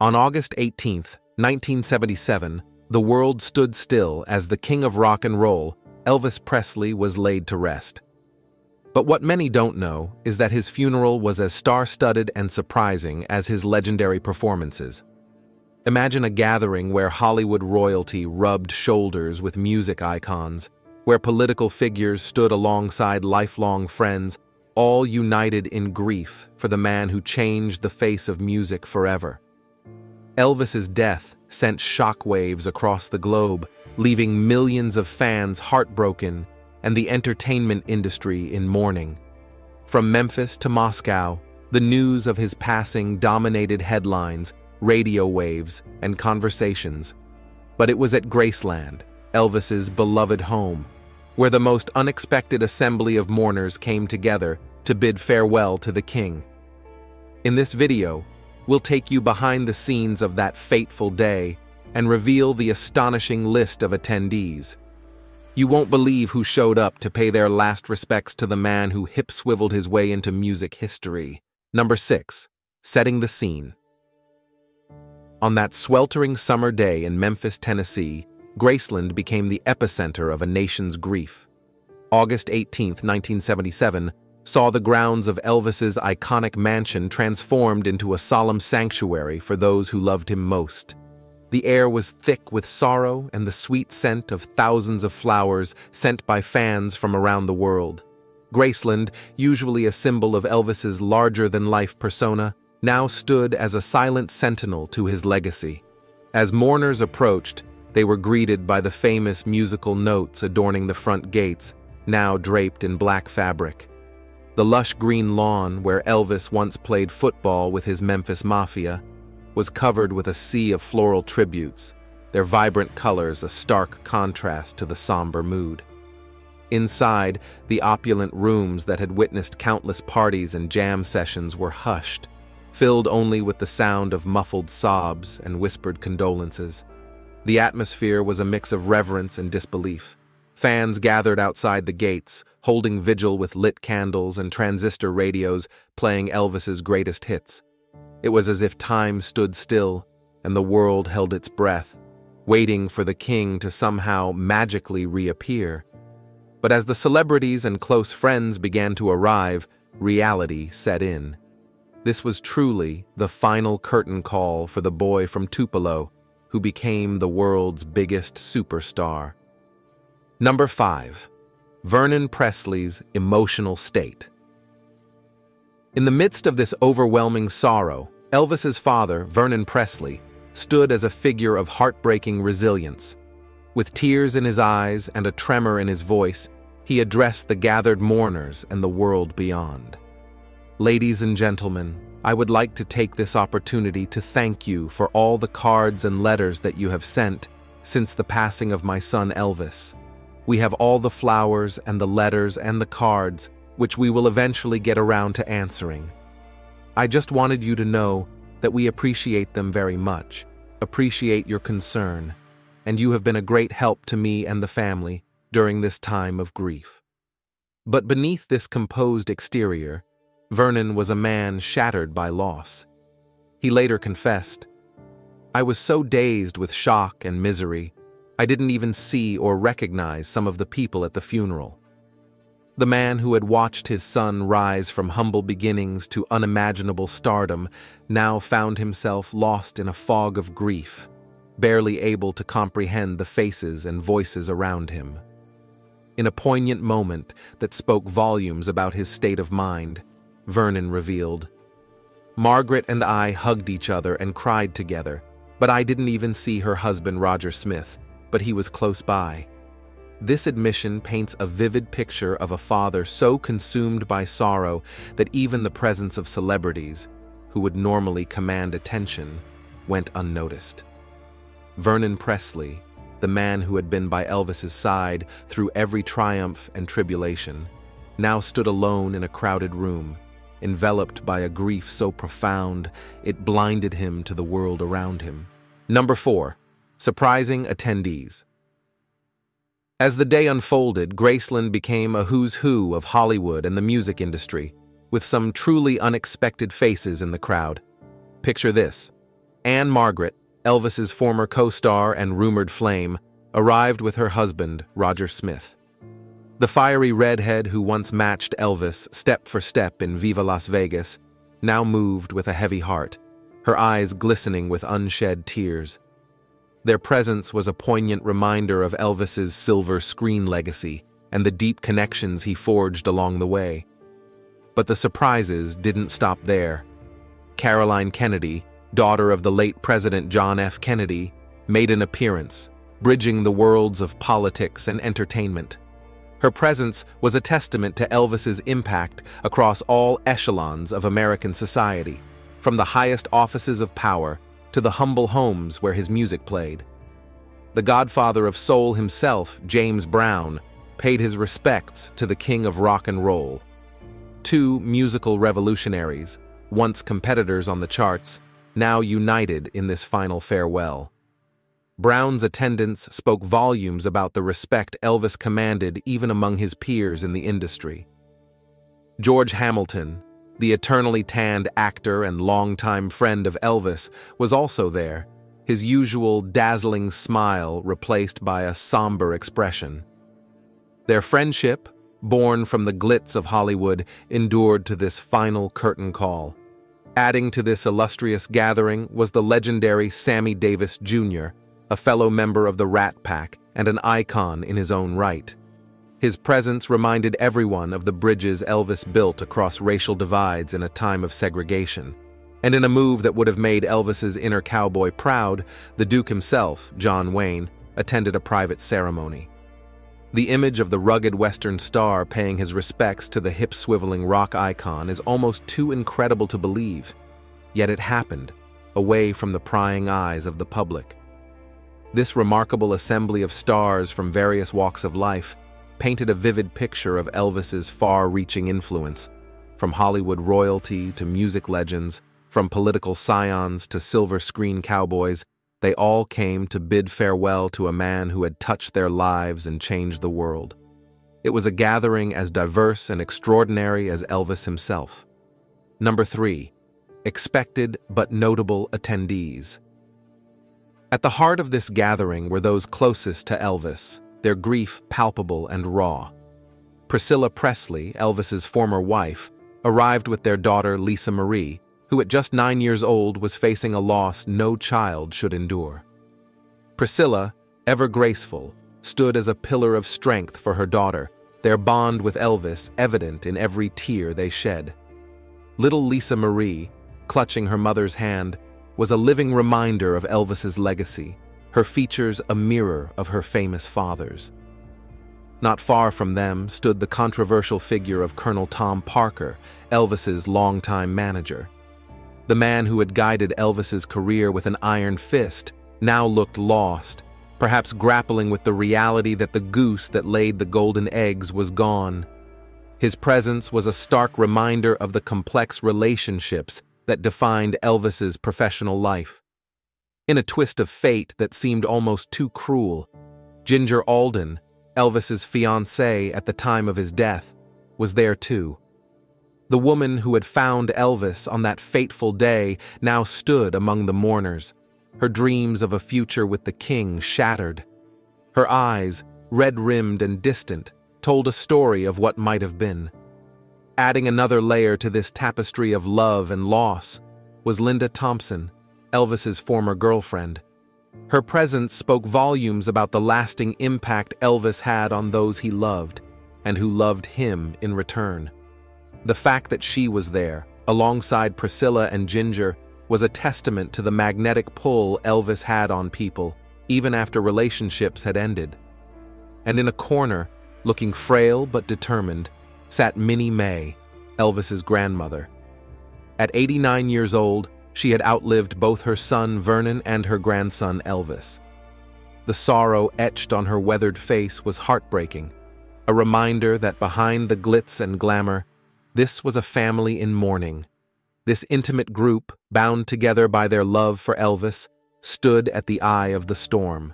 On August 18, 1977, the world stood still as the king of rock and roll, Elvis Presley, was laid to rest. But what many don't know is that his funeral was as star-studded and surprising as his legendary performances. Imagine a gathering where Hollywood royalty rubbed shoulders with music icons, where political figures stood alongside lifelong friends, all united in grief for the man who changed the face of music forever. Elvis's death sent shockwaves across the globe, leaving millions of fans heartbroken and the entertainment industry in mourning. From Memphis to Moscow, the news of his passing dominated headlines, radio waves, and conversations. But it was at Graceland, Elvis's beloved home, where the most unexpected assembly of mourners came together to bid farewell to the king. In this video, we'll take you behind the scenes of that fateful day and reveal the astonishing list of attendees. You won't believe who showed up to pay their last respects to the man who hip-swiveled his way into music history. Number 6. Setting the scene. On that sweltering summer day in Memphis, Tennessee, Graceland became the epicenter of a nation's grief. August 18, 1977, saw the grounds of Elvis's iconic mansion transformed into a solemn sanctuary for those who loved him most. The air was thick with sorrow and the sweet scent of thousands of flowers sent by fans from around the world. Graceland, usually a symbol of Elvis's larger-than-life persona, now stood as a silent sentinel to his legacy. As mourners approached, they were greeted by the famous musical notes adorning the front gates, now draped in black fabric. The lush green lawn where Elvis once played football with his Memphis Mafia was covered with a sea of floral tributes, their vibrant colors a stark contrast to the somber mood. Inside, the opulent rooms that had witnessed countless parties and jam sessions were hushed, filled only with the sound of muffled sobs and whispered condolences. The atmosphere was a mix of reverence and disbelief. Fans gathered outside the gates, holding vigil with lit candles and transistor radios playing Elvis's greatest hits. It was as if time stood still and the world held its breath, waiting for the king to somehow magically reappear. But as the celebrities and close friends began to arrive, reality set in. This was truly the final curtain call for the boy from Tupelo, who became the world's biggest superstar. Number 5. Vernon Presley's emotional state. In the midst of this overwhelming sorrow, Elvis's father, Vernon Presley, stood as a figure of heartbreaking resilience. With tears in his eyes and a tremor in his voice, he addressed the gathered mourners and the world beyond. Ladies and gentlemen, I would like to take this opportunity to thank you for all the cards and letters that you have sent since the passing of my son Elvis. We have all the flowers and the letters and the cards, which we will eventually get around to answering. I just wanted you to know that we appreciate them very much, appreciate your concern, and you have been a great help to me and the family during this time of grief. But beneath this composed exterior, Vernon was a man shattered by loss. He later confessed, "I was so dazed with shock and misery, I didn't even see or recognize some of the people at the funeral." The man who had watched his son rise from humble beginnings to unimaginable stardom now found himself lost in a fog of grief, barely able to comprehend the faces and voices around him. In a poignant moment that spoke volumes about his state of mind, Vernon revealed, "Margaret and I hugged each other and cried together, but I didn't even see her husband Roger Smith, but he was close by." This admission paints a vivid picture of a father so consumed by sorrow that even the presence of celebrities, who would normally command attention, went unnoticed. Vernon Presley, the man who had been by Elvis's side through every triumph and tribulation, now stood alone in a crowded room, enveloped by a grief so profound it blinded him to the world around him. Number 4. Surprising attendees. As the day unfolded, Graceland became a who's who of Hollywood and the music industry, with some truly unexpected faces in the crowd. Picture this: Anne Margaret, Elvis's former co-star and rumored flame, arrived with her husband, Roger Smith. The fiery redhead who once matched Elvis step for step in Viva Las Vegas now moved with a heavy heart, her eyes glistening with unshed tears. Their presence was a poignant reminder of Elvis's silver screen legacy and the deep connections he forged along the way. But the surprises didn't stop there. Caroline Kennedy, daughter of the late President John F. Kennedy, made an appearance, bridging the worlds of politics and entertainment. Her presence was a testament to Elvis's impact across all echelons of American society, from the highest offices of power to the humble homes where his music played. The godfather of soul himself, James Brown, paid his respects to the king of rock and roll. Two musical revolutionaries, once competitors on the charts, now united in this final farewell. Brown's attendance spoke volumes about the respect Elvis commanded even among his peers in the industry. George Hamilton, the eternally tanned actor and longtime friend of Elvis, was also there, his usual dazzling smile replaced by a somber expression. Their friendship, born from the glitz of Hollywood, endured to this final curtain call. Adding to this illustrious gathering was the legendary Sammy Davis Jr., a fellow member of the Rat Pack and an icon in his own right. His presence reminded everyone of the bridges Elvis built across racial divides in a time of segregation. And in a move that would have made Elvis's inner cowboy proud, the Duke himself, John Wayne, attended a private ceremony. The image of the rugged Western star paying his respects to the hip-swiveling rock icon is almost too incredible to believe, yet it happened, away from the prying eyes of the public. This remarkable assembly of stars from various walks of life painted a vivid picture of Elvis's far-reaching influence, from Hollywood royalty to music legends, from political scions to silver screen cowboys. They all came to bid farewell to a man who had touched their lives and changed the world. It was a gathering as diverse and extraordinary as Elvis himself. Number 3. Expected but notable attendees. At the heart of this gathering were those closest to Elvis, their grief palpable and raw. Priscilla Presley, Elvis's former wife, arrived with their daughter Lisa Marie, who at just 9 years old was facing a loss no child should endure. Priscilla, ever graceful, stood as a pillar of strength for her daughter, their bond with Elvis evident in every tear they shed. Little Lisa Marie, clutching her mother's hand, was a living reminder of Elvis's legacy, her features a mirror of her famous father's. Not far from them stood the controversial figure of Colonel Tom Parker, Elvis's longtime manager. The man who had guided Elvis's career with an iron fist now looked lost, perhaps grappling with the reality that the goose that laid the golden eggs was gone. His presence was a stark reminder of the complex relationships that defined Elvis's professional life. In a twist of fate that seemed almost too cruel, Ginger Alden, Elvis's fiancée at the time of his death, was there too. The woman who had found Elvis on that fateful day now stood among the mourners, her dreams of a future with the king shattered. Her eyes, red-rimmed and distant, told a story of what might have been. Adding another layer to this tapestry of love and loss was Linda Thompson, Elvis's former girlfriend. Her presence spoke volumes about the lasting impact Elvis had on those he loved, and who loved him in return. The fact that she was there, alongside Priscilla and Ginger, was a testament to the magnetic pull Elvis had on people, even after relationships had ended. And in a corner, looking frail but determined, sat Minnie May, Elvis's grandmother. At 89 years old, she had outlived both her son Vernon and her grandson Elvis. The sorrow etched on her weathered face was heartbreaking, a reminder that behind the glitz and glamour, this was a family in mourning. This intimate group, bound together by their love for Elvis, stood at the eye of the storm.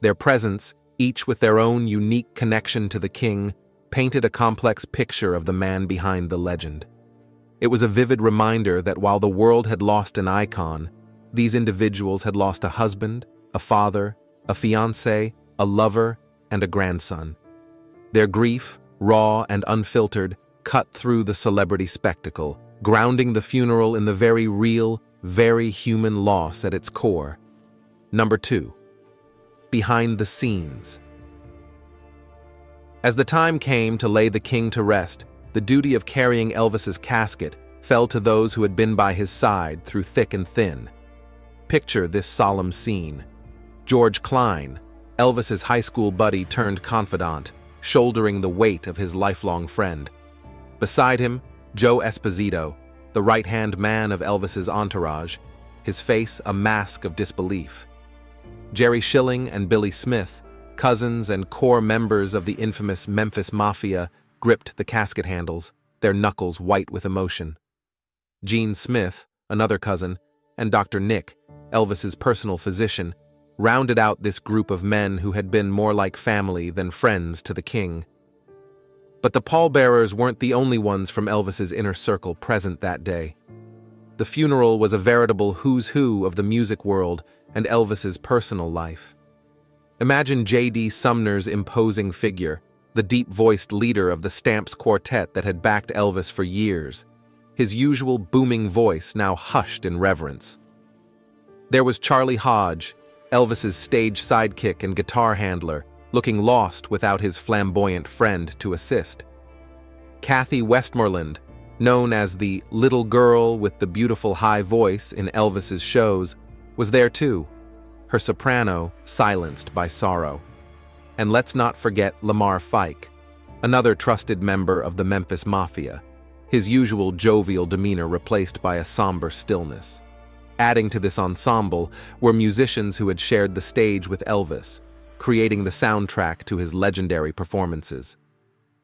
Their presence, each with their own unique connection to the king, painted a complex picture of the man behind the legend. It was a vivid reminder that while the world had lost an icon, These individuals had lost a husband, a father, a fiancé, a lover, and a grandson. Their grief, raw and unfiltered, cut through the celebrity spectacle, grounding the funeral in the very real, very human loss at its core. Number 2. Behind the scenes. As the time came to lay the king to rest, the duty of carrying Elvis's casket fell to those who had been by his side through thick and thin. Picture this solemn scene. George Klein, Elvis's high school buddy turned confidant, shouldering the weight of his lifelong friend. Beside him, Joe Esposito, the right-hand man of Elvis's entourage, his face a mask of disbelief. Jerry Schilling and Billy Smith, cousins and core members of the infamous Memphis Mafia, gripped the casket handles, their knuckles white with emotion. Gene Smith, another cousin, and Dr. Nick, Elvis's personal physician, rounded out this group of men who had been more like family than friends to the king. But the pallbearers weren't the only ones from Elvis's inner circle present that day. The funeral was a veritable who's who of the music world and Elvis's personal life. Imagine J.D. Sumner's imposing figure, the deep-voiced leader of the Stamps Quartet that had backed Elvis for years, his usual booming voice now hushed in reverence. There was Charlie Hodge, Elvis's stage sidekick and guitar handler, looking lost without his flamboyant friend to assist. Kathy Westmoreland, known as the little girl with the beautiful high voice in Elvis's shows, was there too, her soprano silenced by sorrow. And let's not forget Lamar Fike, another trusted member of the Memphis Mafia, his usual jovial demeanor replaced by a somber stillness. Adding to this ensemble were musicians who had shared the stage with Elvis, creating the soundtrack to his legendary performances.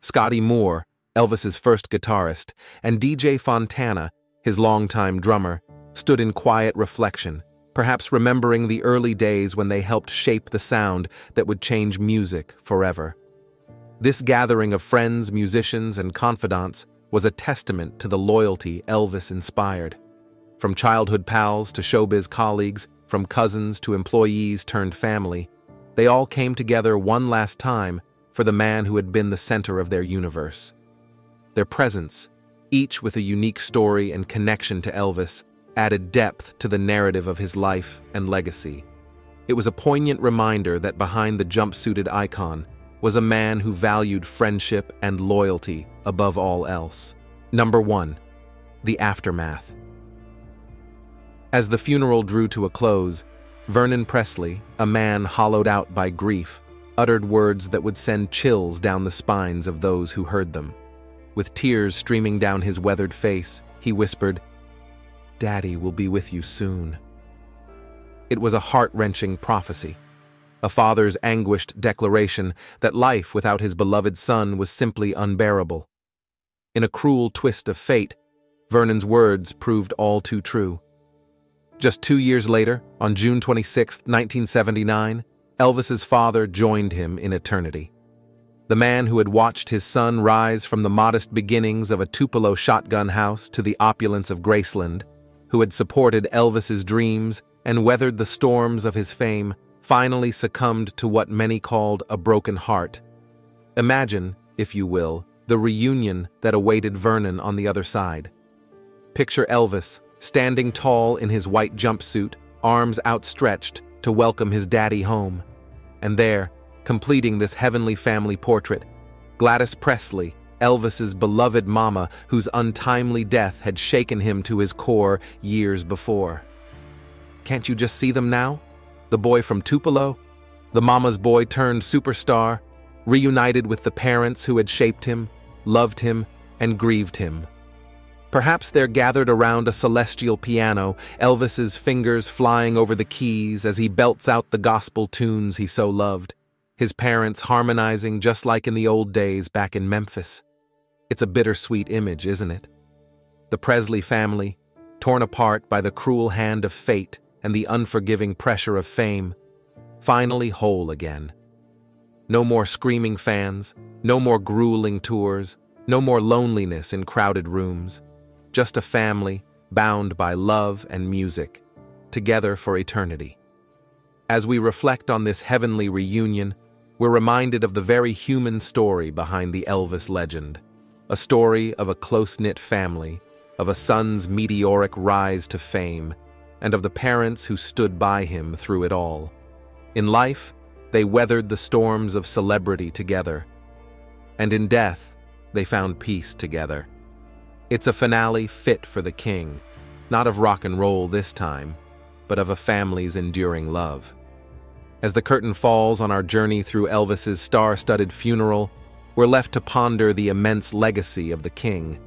Scotty Moore, Elvis's first guitarist, and DJ Fontana, his longtime drummer, stood in quiet reflection, perhaps remembering the early days when they helped shape the sound that would change music forever. This gathering of friends, musicians, and confidants was a testament to the loyalty Elvis inspired. From childhood pals to showbiz colleagues, from cousins to employees turned family, they all came together one last time for the man who had been the center of their universe. Their presence, each with a unique story and connection to Elvis, added depth to the narrative of his life and legacy. It was a poignant reminder that behind the jumpsuited icon was a man who valued friendship and loyalty above all else. Number 1. The aftermath. As the funeral drew to a close, Vernon Presley, a man hollowed out by grief, uttered words that would send chills down the spines of those who heard them. With tears streaming down his weathered face, he whispered, "Daddy will be with you soon." It was a heart-wrenching prophecy, a father's anguished declaration that life without his beloved son was simply unbearable. In a cruel twist of fate, Vernon's words proved all too true. Just 2 years later, on June 26, 1979, Elvis's father joined him in eternity. The man who had watched his son rise from the modest beginnings of a Tupelo shotgun house to the opulence of Graceland, who had supported Elvis's dreams and weathered the storms of his fame, finally succumbed to what many called a broken heart. Imagine, if you will, the reunion that awaited Vernon on the other side. Picture Elvis, standing tall in his white jumpsuit, arms outstretched to welcome his daddy home. And there, completing this heavenly family portrait, Gladys Presley, Elvis's beloved mama, whose untimely death had shaken him to his core years before. Can't you just see them now? The boy from Tupelo, the mama's boy turned superstar, reunited with the parents who had shaped him, loved him, and grieved him. Perhaps they're gathered around a celestial piano, Elvis's fingers flying over the keys as he belts out the gospel tunes he so loved, his parents harmonizing just like in the old days back in Memphis. It's a bittersweet image, isn't it? The Presley family, torn apart by the cruel hand of fate and the unforgiving pressure of fame, finally whole again. No more screaming fans, no more grueling tours, no more loneliness in crowded rooms. Just a family bound by love and music, together for eternity. As we reflect on this heavenly reunion, we're reminded of the very human story behind the Elvis legend. A story of a close-knit family, of a son's meteoric rise to fame, and of the parents who stood by him through it all. In life, they weathered the storms of celebrity together, and in death, they found peace together. It's a finale fit for the king, not of rock and roll this time, but of a family's enduring love. As the curtain falls on our journey through Elvis's star-studded funeral, we're left to ponder the immense legacy of the king.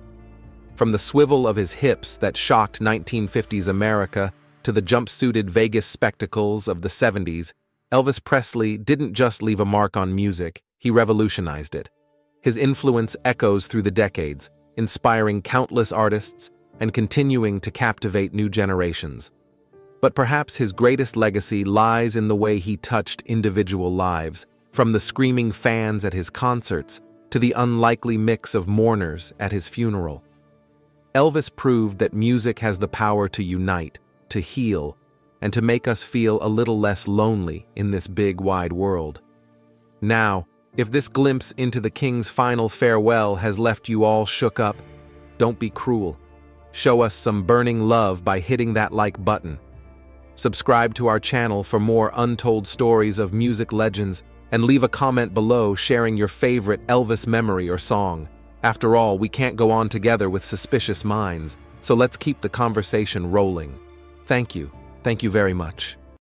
From the swivel of his hips that shocked 1950s America to the jumpsuited Vegas spectacles of the 70s, Elvis Presley didn't just leave a mark on music, he revolutionized it. His influence echoes through the decades, inspiring countless artists and continuing to captivate new generations. But perhaps his greatest legacy lies in the way he touched individual lives, from the screaming fans at his concerts to the unlikely mix of mourners at his funeral. Elvis proved that music has the power to unite, to heal, and to make us feel a little less lonely in this big, wide world. Now, if this glimpse into the king's final farewell has left you all shook up, don't be cruel. Show us some burning love by hitting that like button. Subscribe to our channel for more untold stories of music legends, and leave a comment below sharing your favorite Elvis memory or song. After all, we can't go on together with suspicious minds, so let's keep the conversation rolling. Thank you. Thank you very much.